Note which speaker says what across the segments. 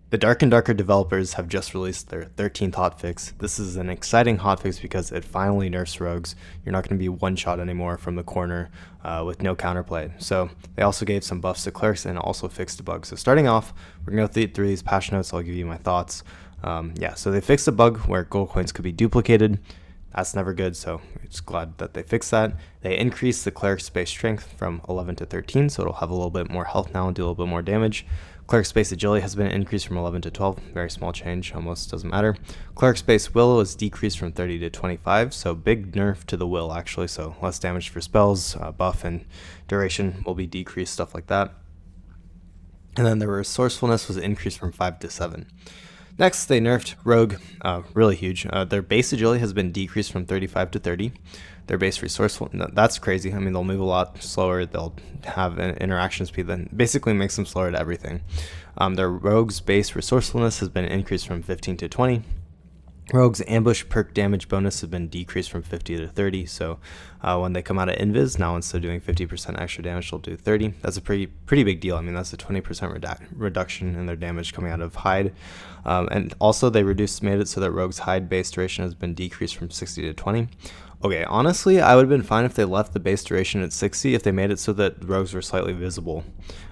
Speaker 1: The Dark and Darker developers have just released their 13th hotfix. This is an exciting hotfix because it finally nerfs rogues. You're not going to be one-shot anymore from the corner with no counterplay. So they also gave some buffs to clerics and also fixed a bug. So starting off, we're going to go through these patch notes. I'll give you my thoughts. So they fixed a bug where gold coins could be duplicated. That's never good, so we're just glad that they fixed that. They increased the cleric's base strength from 11 to 13, so it'll have a little bit more health now and do a little bit more damage. Cleric's base agility has been increased from 11 to 12, very small change, almost doesn't matter. Cleric's base will is decreased from 30 to 25, so big nerf to the will actually, so less damage for spells, buff and duration will be decreased, stuff like that. And then the resourcefulness was increased from 5 to 7. Next, they nerfed Rogue, really huge. Their base agility has been decreased from 35 to 30. Their base resourceful, that's crazy. I mean, they'll move a lot slower. They'll have an interaction speed that basically makes them slower to everything. Their Rogue's base resourcefulness has been increased from 15 to 20. Rogue's ambush perk damage bonus has been decreased from 50 to 30, so when they come out of invis, now instead of doing 50% extra damage, they'll do 30. That's a pretty big deal. I mean, that's a 20% reduction in their damage coming out of hide. And also they made it so that Rogue's hide base duration has been decreased from 60 to 20. Okay, honestly, I would have been fine if they left the base duration at 60 if they made it so that rogues were slightly visible.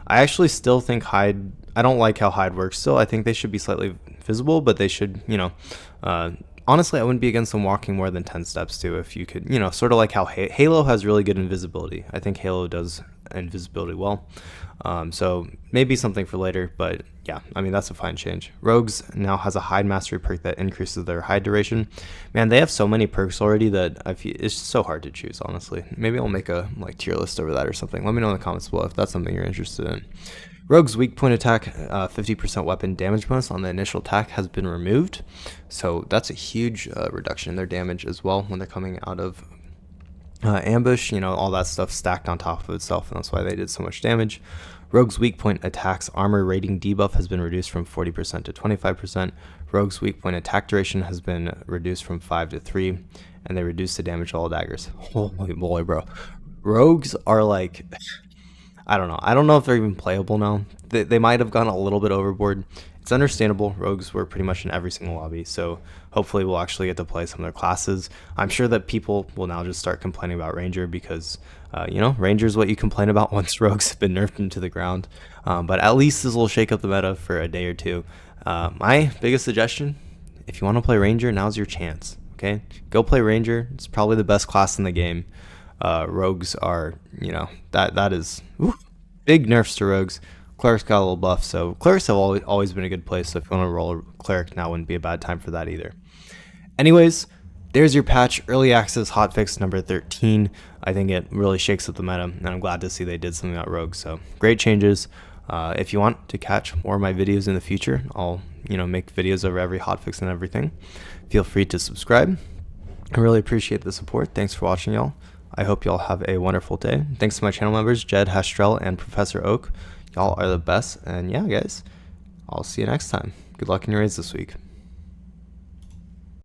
Speaker 1: I actually still think hide, I don't like how hide works still. I think they should be slightly visible, but they should, honestly, I wouldn't be against them walking more than 10 steps too if you could, sort of like how Halo has really good invisibility. I think Halo does invisibility well. So maybe something for later, but yeah, I mean, that's a fine change. Rogues now has a hide mastery perk that increases their hide duration. Man, they have so many perks already that it's so hard to choose, honestly. Maybe I'll make a tier list over that or something. Let me know in the comments below if that's something you're interested in. Rogue's weak point attack, 50% weapon damage bonus on the initial attack has been removed. So that's a huge reduction in their damage as well when they're coming out of ambush, all that stuff stacked on top of itself, and that's why they did so much damage. Rogue's weak point attacks armor rating debuff has been reduced from 40% to 25%. Rogue's weak point attack duration has been reduced from 5 to 3, and they reduced the damage to all daggers. Holy moly, bro. Rogues are like, I don't know if they're even playable now. They might have gone a little bit overboard. It's understandable. Rogues were pretty much in every single lobby, so hopefully we'll actually get to play some of their classes. I'm sure that people will now just start complaining about Ranger because, Ranger is what you complain about once rogues have been nerfed into the ground. But at least this will shake up the meta for a day or two. My biggest suggestion, if you want to play Ranger, now's your chance, okay? Go play Ranger. It's probably the best class in the game. Rogues are, that is big nerfs to rogues. Clerics got a little buff, so clerics have always been a good place, so if you want to roll a cleric, now wouldn't be a bad time for that either. Anyways, there's your patch, early access hotfix number 13. I think it really shakes up the meta, and I'm glad to see they did something about rogues, so great changes. If you want to catch more of my videos in the future, I'll make videos over every hotfix and everything. Feel free to subscribe. I really appreciate the support. Thanks for watching, y'all. I hope y'all have a wonderful day. Thanks to my channel members, Jed, Hastrell, and Professor Oak. Y'all are the best, and yeah, guys, I'll see you next time. Good luck in your raids this week.